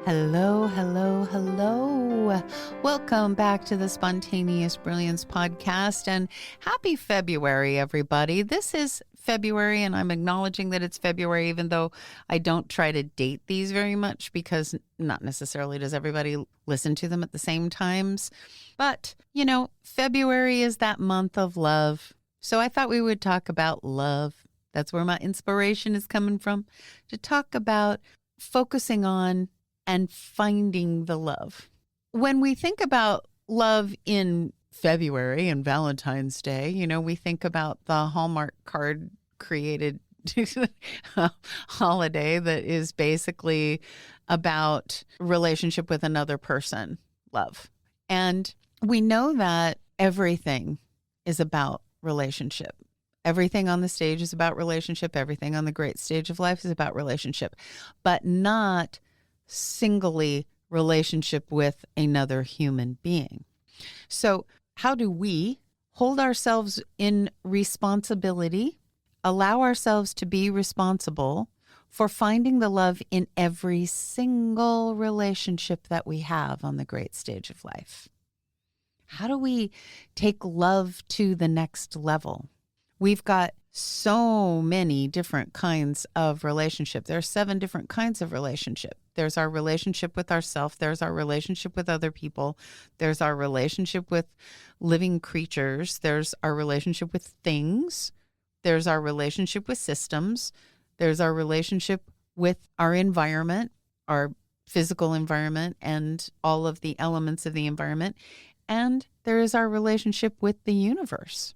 Hello, hello, hello. Welcome back to the Spontaneous Brilliance Podcast, and happy February, everybody. This is February, and I'm acknowledging that it's February, even though I don't try to date these very much because not necessarily does everybody listen to them at the same times. But, February is that month of love. So I thought we would talk about love. That's where my inspiration is coming from, to talk about focusing on and finding the love. When we think about love in February and Valentine's Day, we think about the Hallmark card created holiday that is basically about relationship with another person, love. And we know that everything is about relationship. Everything on the stage is about relationship. Everything on the great stage of life is about relationship, but not singly relationship with another human being. So how do we hold ourselves in responsibility, allow ourselves to be responsible for finding the love in every single relationship that we have on the great stage of life? How do we take love to the next level? We've got so many different kinds of relationship. There are 7 different kinds of relationship. There's our relationship with ourselves. There's our relationship with other people. There's our relationship with living creatures. There's our relationship with things. There's our relationship with systems. There's our relationship with our environment, our physical environment, and all of the elements of the environment. And there is our relationship with the universe.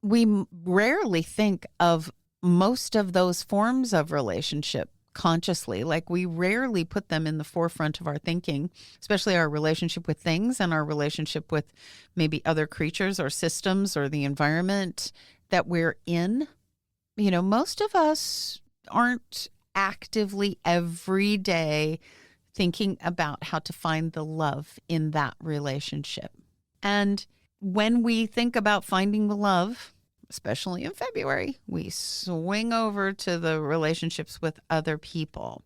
We rarely think of most of those forms of relationship consciously. Like, we rarely put them in the forefront of our thinking, especially our relationship with things and our relationship with maybe other creatures or systems or the environment that we're in. Most of us aren't actively every day thinking about how to find the love in that relationship. And when we think about finding the love, especially in February, we swing over to the relationships with other people.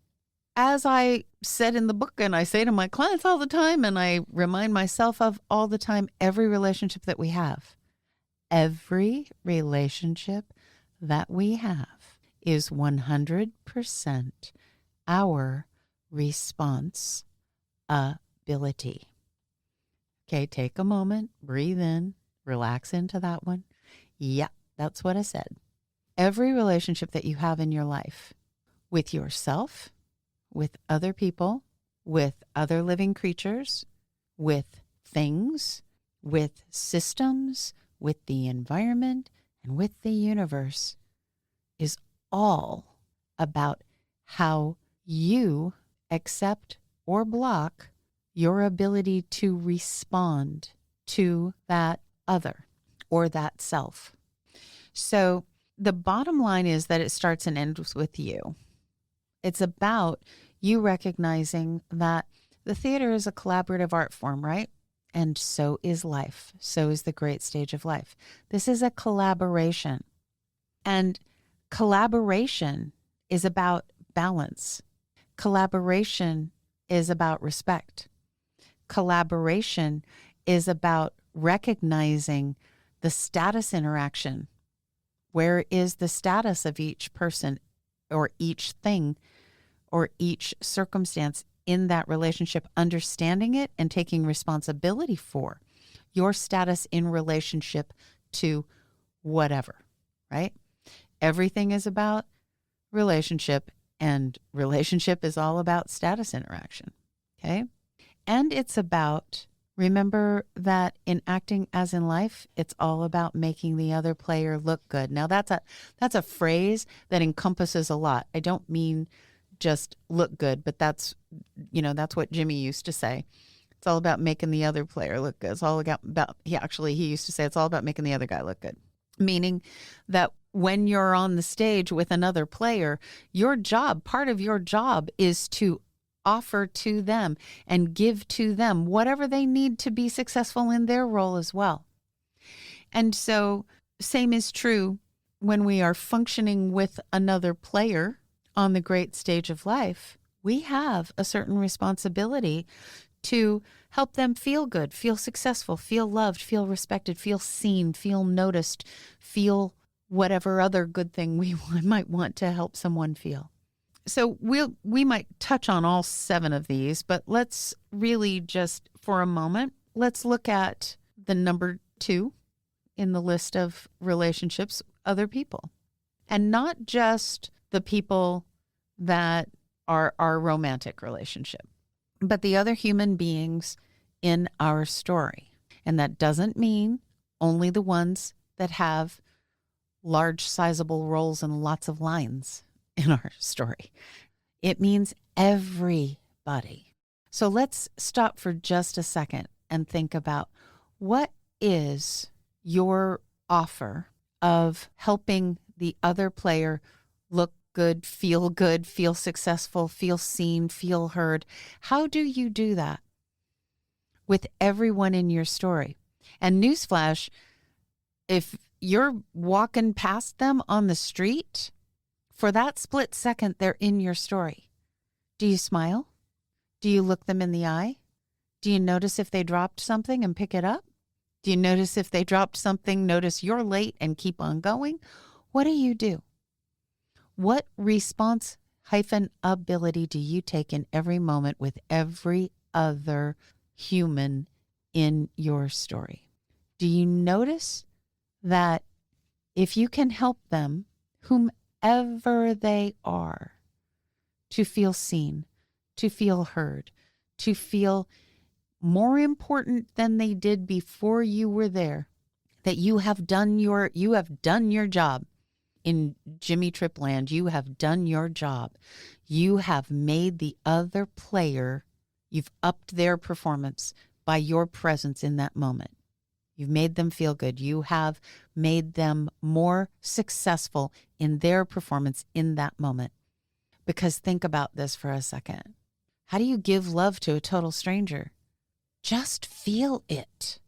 As I said in the book, and I say to my clients all the time, and I remind myself of all the time, every relationship that we have is 100% our responsibility. Okay, take a moment, breathe in, relax into that one. Yeah, that's what I said. Every relationship that you have in your life, with yourself, with other people, with other living creatures, with things, with systems, with the environment, and with the universe, is all about how you accept or block your ability to respond to that other or that self. So the bottom line is that it starts and ends with you. It's about you recognizing that the theater is a collaborative art form, right? And so is life. So is the great stage of life. This is a collaboration. And collaboration is about balance. Collaboration is about respect. Collaboration is about recognizing the status interaction. Where is the status of each person or each thing or each circumstance in that relationship? Understanding it and taking responsibility for your status in relationship to whatever, right? Everything is about relationship, and relationship is all about status interaction, okay? And it's about, remember that in acting as in life, it's all about making the other player look good. Now that's a phrase that encompasses a lot. I don't mean just look good, but that's what Jimmy used to say. It's all about making the other player look good. It's all about he used to say it's all about making the other guy look good. Meaning that when you're on the stage with another player, part of your job is to offer to them and give to them whatever they need to be successful in their role as well. And so same is true when we are functioning with another player on the great stage of life. we have a certain responsibility to help them feel good, feel successful, feel loved, feel respected, feel seen, feel noticed, feel whatever other good thing we might want to help someone feel. So we might touch on all 7 of these, but let's really just for a moment, let's look at the number 2 in the list of relationships, other people. And not just the people that are our romantic relationship, but the other human beings in our story. And that doesn't mean only the ones that have large, sizable roles and lots of lines in our story. It means everybody. So let's stop for just a second and think about, what is your offer of helping the other player look good, feel successful, feel seen, feel heard? How do you do that with everyone in your story? And newsflash, if you're walking past them on the street, for that split second, they're in your story. Do you smile? Do you look them in the eye? Do you notice if they dropped something and pick it up? Do you notice if they dropped something, notice you're late and keep on going? What do you do? What response-ability do you take in every moment with every other human in your story? Do you notice that if you can help them, whomever they are, to feel seen, to feel heard, to feel more important than they did before you were there, that you have done your job. In Jimmy Tripland, you have done your job. You have made the other player, you've upped their performance by your presence in that moment. You've made them feel good. You have made them more successful in their performance in that moment. Because think about this for a second. How do you give love to a total stranger? Just feel it.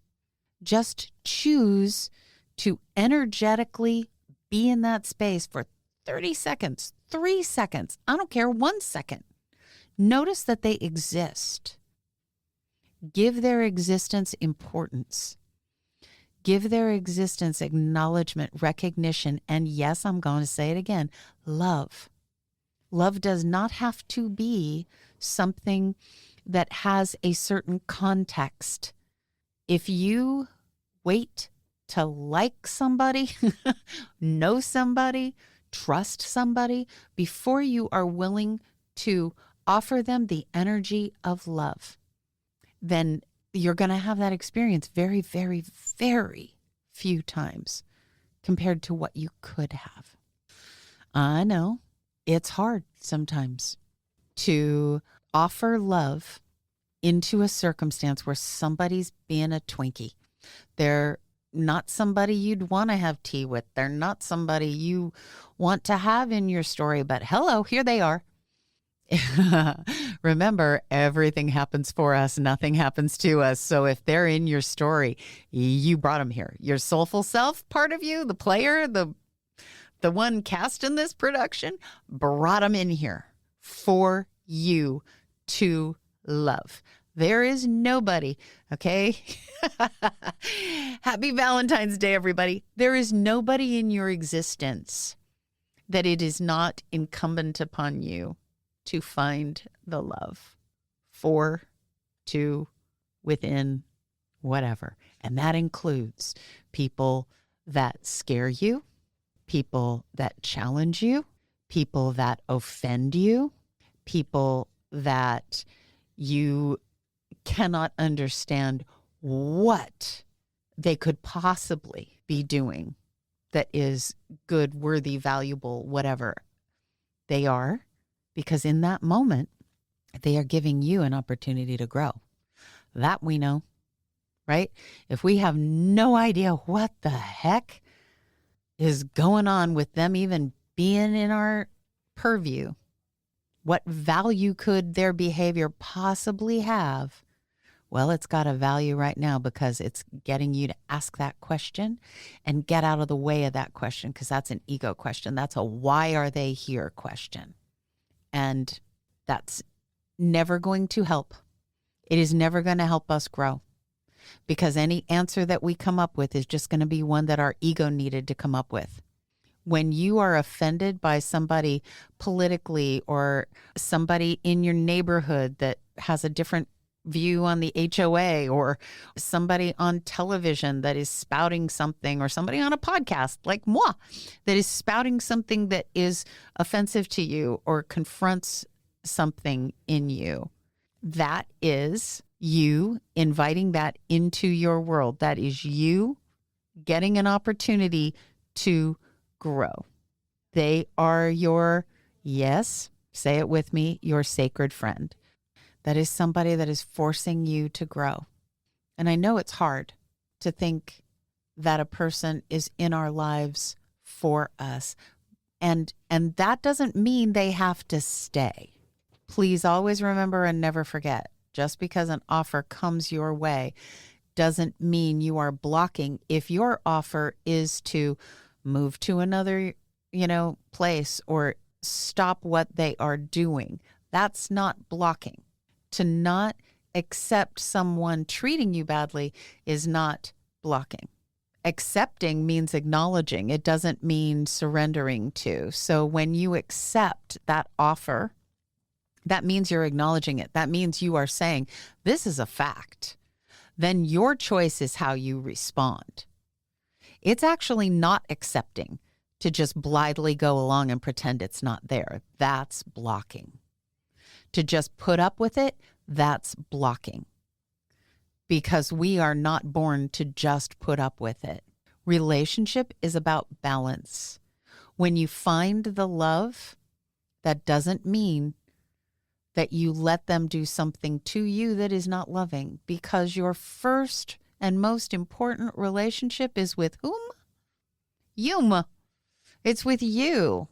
Just choose to energetically be in that space for 30 seconds, 3 seconds, I don't care, 1 second. Notice that they exist. Give their existence importance. Give their existence acknowledgement, recognition, and yes, I'm going to say it again, love. Love does not have to be something that has a certain context. If you wait to like somebody, know somebody, trust somebody, before you are willing to offer them the energy of love, then you're going to have that experience very, very, very few times compared to what you could have. I know it's hard sometimes to offer love into a circumstance where somebody's being a Twinkie. They're not somebody you'd want to have tea with. They're not somebody you want to have in your story, but hello, here they are. Remember, everything happens for us. Nothing happens to us. So if they're in your story, you brought them here. Your soulful self part of you, the player, the one cast in this production, brought them in here for you to love. There is nobody, okay? Happy Valentine's Day, everybody. There is nobody in your existence that it is not incumbent upon you to find the love for, to, within, whatever. And that includes people that scare you, people that challenge you, people that offend you, people that you cannot understand what they could possibly be doing that is good, worthy, valuable, whatever they are, because in that moment, they are giving you an opportunity to grow. That we know, right? If we have no idea what the heck is going on with them even being in our purview, what value could their behavior possibly have? Well, it's got a value right now because it's getting you to ask that question and get out of the way of that question, because that's an ego question. That's a why are they here question. And That's never going to help. It is never going to help us grow, because any answer that we come up with is just going to be one that our ego needed to come up with. When you are offended by somebody politically or somebody in your neighborhood that has a different view on the HOA, or somebody on television that is spouting something, or somebody on a podcast like moi that is spouting something that is offensive to you or confronts something in you, that is you inviting that into your world. That is you getting an opportunity to grow. They are your, yes, say it with me, your sacred friend. That is somebody that is forcing you to grow. And I know it's hard to think that a person is in our lives for us. And that doesn't mean they have to stay. Please always remember and never forget, just because an offer comes your way doesn't mean you are blocking. If your offer is to move to another, place, or stop what they are doing, that's not blocking. To not accept someone treating you badly is not blocking. Accepting means acknowledging. It doesn't mean surrendering to. So when you accept that offer, that means you're acknowledging it. That means you are saying, this is a fact. Then your choice is how you respond. It's actually not accepting to just blithely go along and pretend it's not there. That's blocking. To just put up with it, that's blocking. Because we are not born to just put up with it. Relationship is about balance. When you find the love, that doesn't mean that you let them do something to you that is not loving, because your first and most important relationship is with whom? You. It's with you.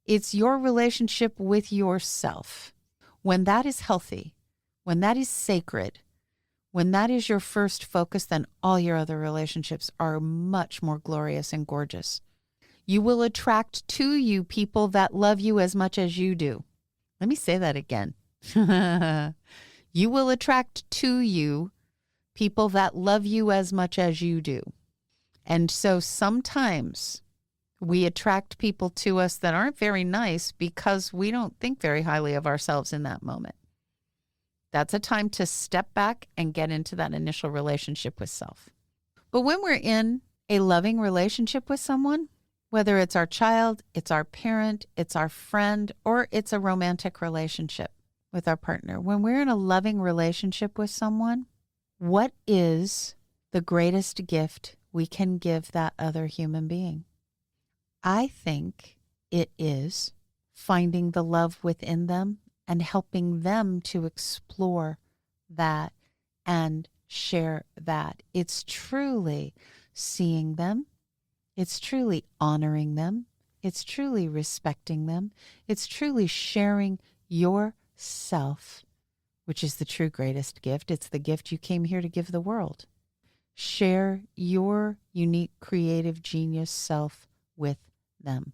It's your relationship with yourself. When that is healthy, when that is sacred, when that is your first focus, then all your other relationships are much more glorious and gorgeous. You will attract to you people that love you as much as you do. Let me say that again. You will attract to you people that love you as much as you do. And so sometimes we attract people to us that aren't very nice because we don't think very highly of ourselves in that moment. That's a time to step back and get into that initial relationship with self. But when we're in a loving relationship with someone, whether it's our child, it's our parent, it's our friend, or it's a romantic relationship with our partner, when we're in a loving relationship with someone, what is the greatest gift we can give that other human being? I think it is finding the love within them and helping them to explore that and share that. It's truly seeing them. It's truly honoring them. It's truly respecting them. It's truly sharing yourself, which is the true greatest gift. It's the gift you came here to give the world. Share your unique, creative, genius self with them.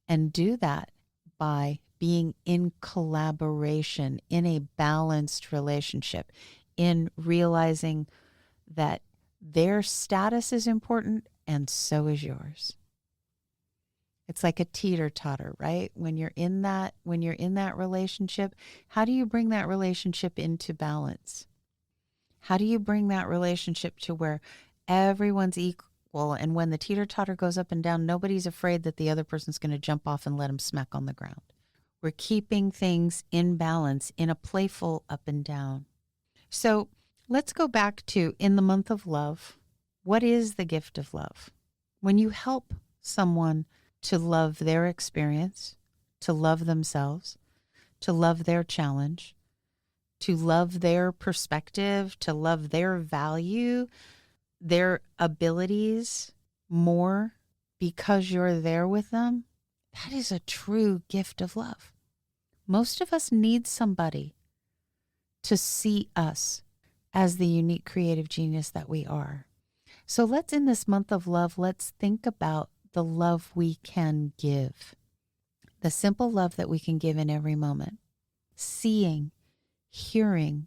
And do that by being in collaboration, in a balanced relationship, in realizing that their status is important and so is yours. It's like a teeter-totter, right? When you're in that relationship, how do you bring that relationship into balance? How do you bring that relationship to where everyone's equal? And when the teeter-totter goes up and down, nobody's afraid that the other person's going to jump off and let them smack on the ground. We're keeping things in balance, in a playful up and down. So let's go back to, in the month of love, what is the gift of love? When you help someone to love their experience, to love themselves, to love their challenge, to love their perspective, to love their value, their abilities more because you're there with them, that is a true gift of love. Most of us need somebody to see us as the unique creative genius that we are. So let's, in this month of love, let's think about the love we can give. The simple love that we can give in every moment. seeing, hearing,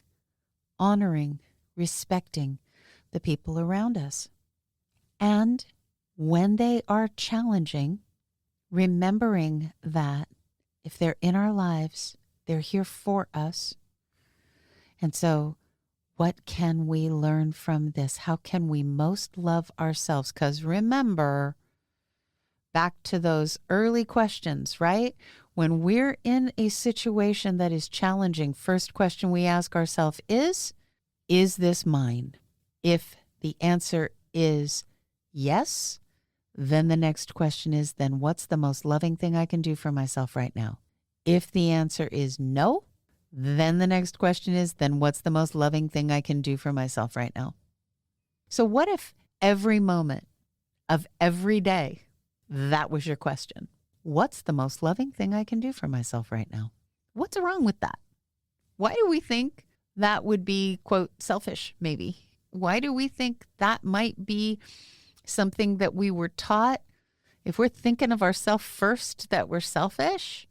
honoring, respecting the people around us. And when they are challenging, remembering that if they're in our lives, they're here for us. And so what can we learn from this? How can we most love ourselves? Because remember, back to those early questions, right? When we're in a situation that is challenging, first question we ask ourselves is this mine? If the answer is yes, then the next question is, then what's the most loving thing I can do for myself right now? If the answer is no, then the next question is, then what's the most loving thing I can do for myself right now? So what if every moment of every day, that was your question? What's the most loving thing I can do for myself right now? What's wrong with that? Why do we think that would be, quote, selfish, maybe? Why do we think that might be something that we were taught? If we're thinking of ourselves first, that we're selfish?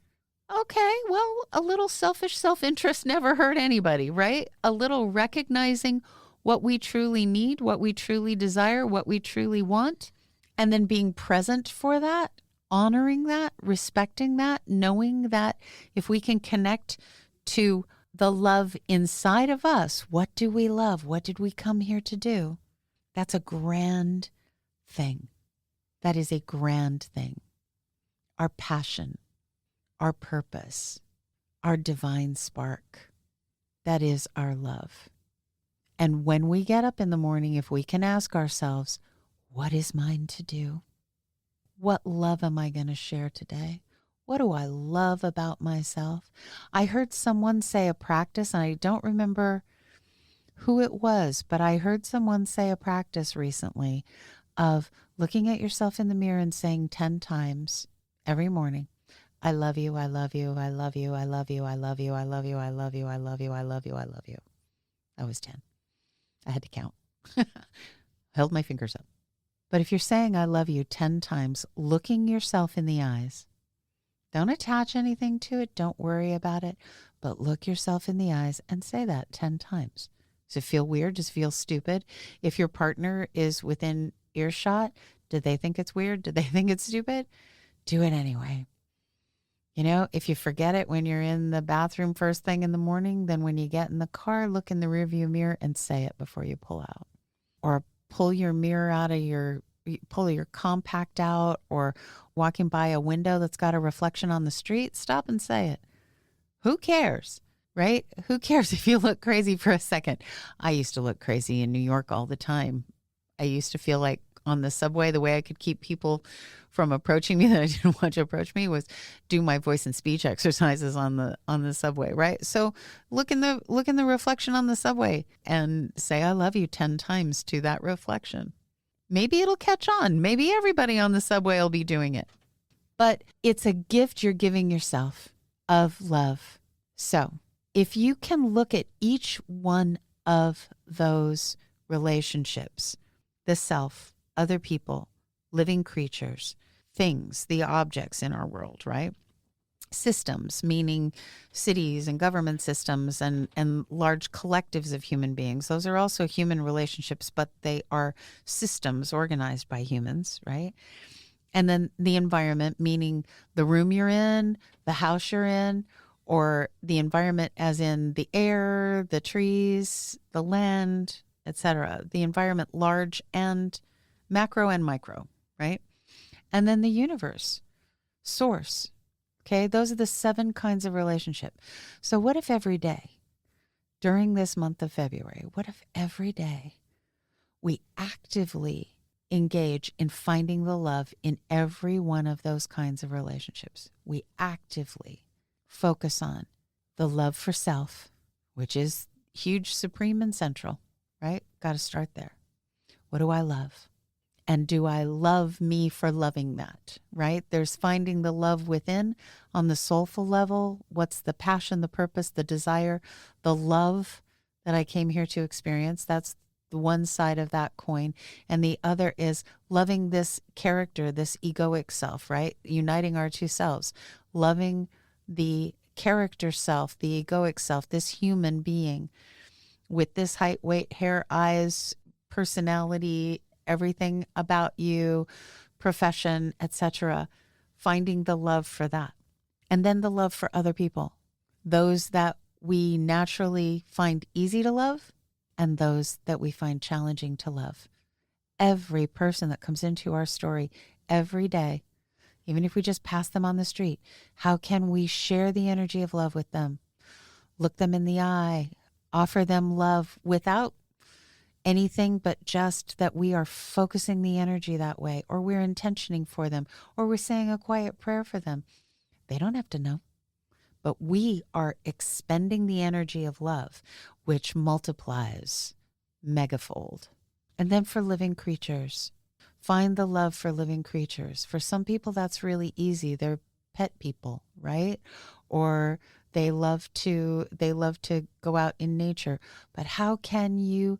Okay, well, a little selfish self-interest never hurt anybody, right? A little recognizing what we truly need, what we truly desire, what we truly want, and then being present for that, honoring that, respecting that, knowing that if we can connect to the love inside of us, what do we love? What did we come here to do? That's a grand thing. That is a grand thing. Our passion, our purpose, our divine spark. That is our love. And when we get up in the morning, if we can ask ourselves, what is mine to do? What love am I going to share today? What do I love about myself? I heard someone say a practice, and I don't remember who it was, but I heard someone say a practice recently of looking at yourself in the mirror and saying 10 times every morning, I love you, I love you, I love you, I love you, I love you, I love you, I love you, I love you, I love you, I love you. That was 10. I had to count. Held my fingers up. But if you're saying I love you 10 times, looking yourself in the eyes, don't attach anything to it. Don't worry about it. But look yourself in the eyes and say that 10 times. Does it feel weird? Does it feel stupid? If your partner is within earshot, do they think it's weird? Do they think it's stupid? Do it anyway. You know, if you forget it when you're in the bathroom first thing in the morning, then when you get in the car, look in the rearview mirror and say it before you pull out. Or pull your mirror out of pull your compact out, or walking by a window that's got a reflection on the street, stop and say it. Who cares, right? Who cares if you look crazy for a second? I used to look crazy in New York all the time. I used to feel like on the subway, the way I could keep people from approaching me that I didn't want to approach me was do my voice and speech exercises on the subway, right? So look in the reflection on the subway and say I love you 10 times to that reflection. Maybe it'll catch on. Maybe everybody on the subway will be doing it. But it's a gift you're giving yourself of love. So if you can look at each one of those relationships, the self, other people, living creatures, things, the objects in our world, right? Systems, meaning cities and government systems and large collectives of human beings. Those are also human relationships, but they are systems organized by humans, right? And then the environment, meaning the room you're in, the house you're in, or the environment as in the air, the trees, the land, etc. The environment, large and macro and micro, right? And then the universe, source. Okay, those are the 7 kinds of relationship. So what if every day during this month of February, what if every day we actively engage in finding the love in every one of those kinds of relationships? We actively focus on the love for self, which is huge, supreme, and central, right? Got to start there. What do I love? And do I love me for loving that, right? There's finding the love within on the soulful level. What's the passion, the purpose, the desire, the love that I came here to experience? That's the one side of that coin. And the other is loving this character, this egoic self, right? Uniting our two selves, loving the character self, the egoic self, this human being with this height, weight, hair, eyes, personality, everything about you, profession, etc. Finding the love for that. And then the love for other people, those that we naturally find easy to love and those that we find challenging to love. Every person that comes into our story every day, even if we just pass them on the street, how can we share the energy of love with them? Look them in the eye, offer them love without anything but just that we are focusing the energy that way, or we're intentioning for them, or we're saying a quiet prayer for them. They don't have to know. But we are expending the energy of love, which multiplies megafold. And then for living creatures, find the love for living creatures. For some people, that's really easy. They're pet people, right? Or they love to go out in nature. But how can you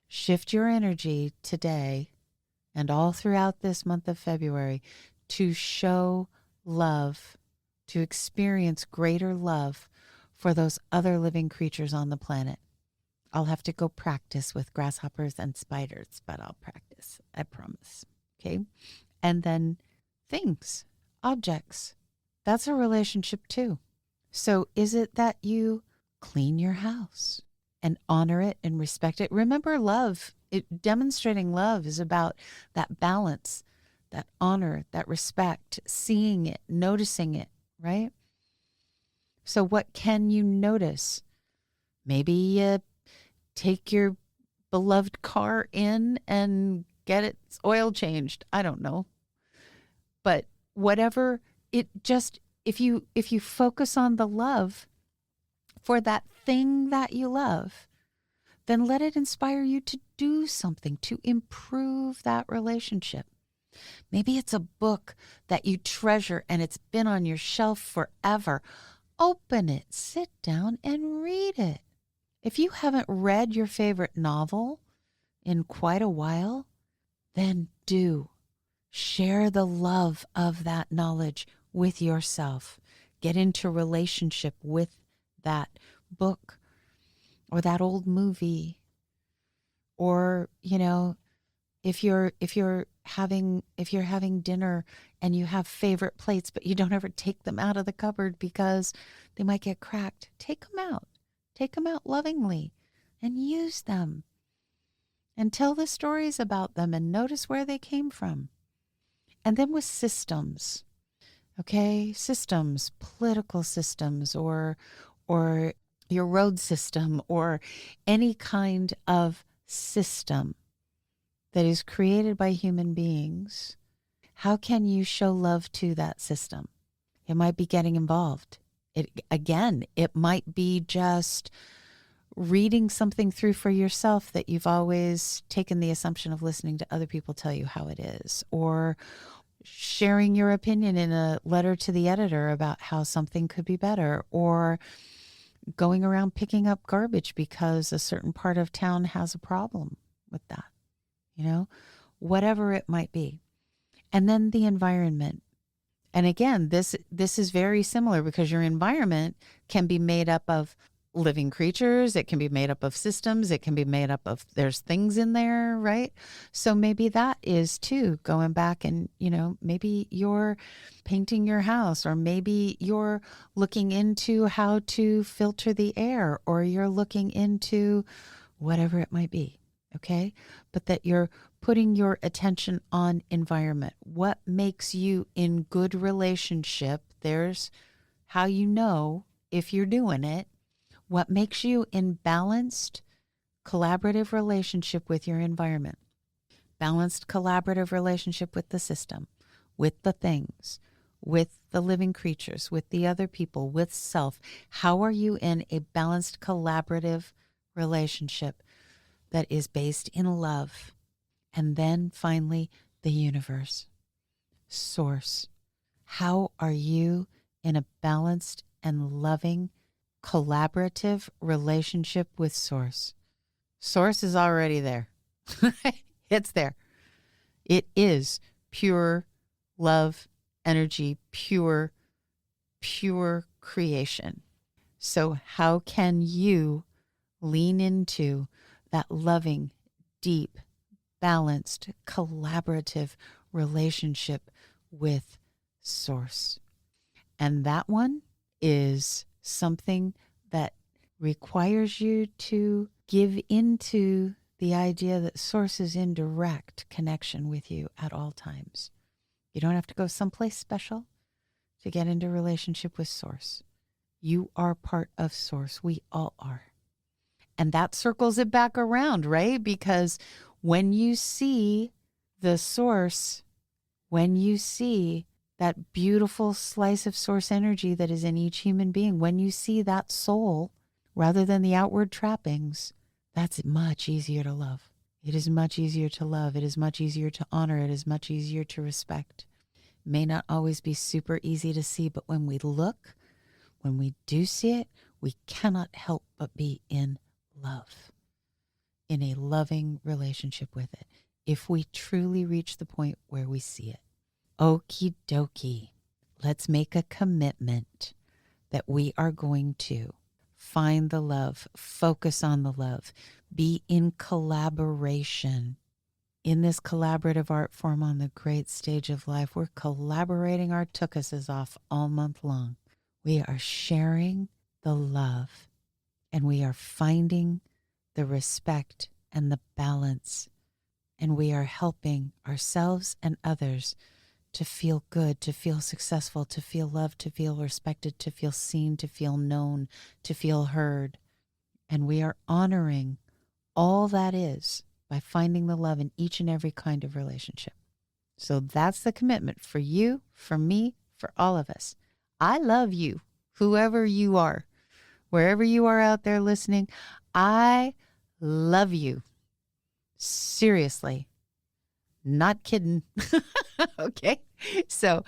shift your energy today and all throughout this month of February to show love, to experience greater love for those other living creatures on the planet? I'll have to go practice with grasshoppers and spiders, but I'll practice, I promise. Okay? And then things, objects. That's a relationship too. So is it that you clean your house and honor it and respect it? Remember, love, demonstrating love is about that balance, that honor, that respect, seeing it, noticing it, right? So what can you notice? Maybe take your beloved car in and get its oil changed. I don't know. But whatever, if you focus on the love for that thing that you love, then let it inspire you to do something to improve that relationship. Maybe it's a book that you treasure and it's been on your shelf forever. Open it, sit down and read it. If you haven't read your favorite novel in quite a while, then do. Share the love of that knowledge with yourself. Get into relationship with that book or that old movie. Or, if you're having dinner and you have favorite plates, but you don't ever take them out of the cupboard because they might get cracked, take them out. Take them out lovingly and use them. And tell the stories about them and notice where they came from. And then with systems, okay? Systems, political systems, or your road system, or any kind of system that is created by human beings. How can you show love to that system? It might be getting involved. It might be just reading something through for yourself that you've always taken the assumption of listening to other people tell you how it is, or sharing your opinion in a letter to the editor about how something could be better, or going around picking up garbage because a certain part of town has a problem with that, whatever it might be. And then the environment. And again, this is very similar because your environment can be made up of living creatures. It can be made up of systems. It can be made up of, there's things in there, right? So maybe that is too, going back and, maybe you're painting your house, or maybe you're looking into how to filter the air, or you're looking into whatever it might be. Okay. But that you're putting your attention on environment. What makes you in good relationship? There's how you know if you're doing it. What makes you in balanced, collaborative relationship with your environment? Balanced, collaborative relationship with the system, with the things, with the living creatures, with the other people, with self. How are you in a balanced, collaborative relationship that is based in love? And then finally, the universe, source. How are you in a balanced and loving, collaborative relationship with source? Source is already there. It's there. It is pure love, energy, pure pure creation. So how can you lean into that loving, deep, balanced, collaborative relationship with Source? And that one is something that requires you to give into the idea that Source is in direct connection with you at all times. You don't have to go someplace special to get into relationship with Source. You are part of Source. We all are. And that circles it back around, right? Because when you see the Source, when you see that beautiful slice of Source energy that is in each human being, when you see that soul rather than the outward trappings, that's much easier to love. It is much easier to love. It is much easier to honor. It is much easier to respect. It may not always be super easy to see, but when we look, when we do see it, we cannot help but be in love, in a loving relationship with it, if we truly reach the point where we see it. Okie dokie. Let's make a commitment that we are going to find the love, focus on the love, be in collaboration. In this collaborative art form on the great stage of life, we're collaborating our tuchuses off all month long. We are sharing the love, and we are finding the respect and the balance, and we are helping ourselves and others to feel good, to feel successful, to feel loved, to feel respected, to feel seen, to feel known, to feel heard. And we are honoring all that is by finding the love in each and every kind of relationship. So that's the commitment for you, for me, for all of us. I love you, whoever you are, wherever you are out there listening. I love you. Seriously. Not kidding. Okay. So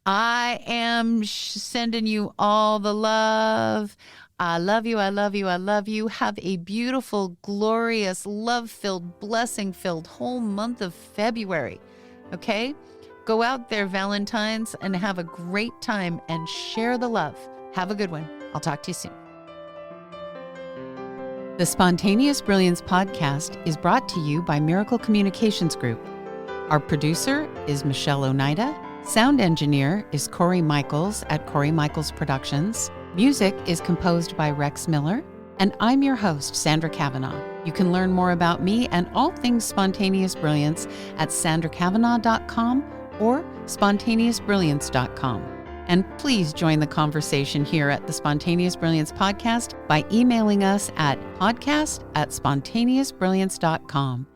I am sending you all the love. I love you. I love you. I love you. Have a beautiful, glorious, love-filled, blessing-filled whole month of February. Okay. Go out there, Valentine's, and have a great time and share the love. Have a good one. I'll talk to you soon. The Spontaneous Brilliance Podcast is brought to you by Miracle Communications Group. Our producer is Michelle Oneida. Sound engineer is Corey Michaels at Corey Michaels Productions. Music is composed by Rex Miller. And I'm your host, Sandra Cavanaugh. You can learn more about me and all things Spontaneous Brilliance at sandracavanaugh.com or spontaneousbrilliance.com. And please join the conversation here at the Spontaneous Brilliance Podcast by emailing us at podcast@spontaneousbrilliance.com.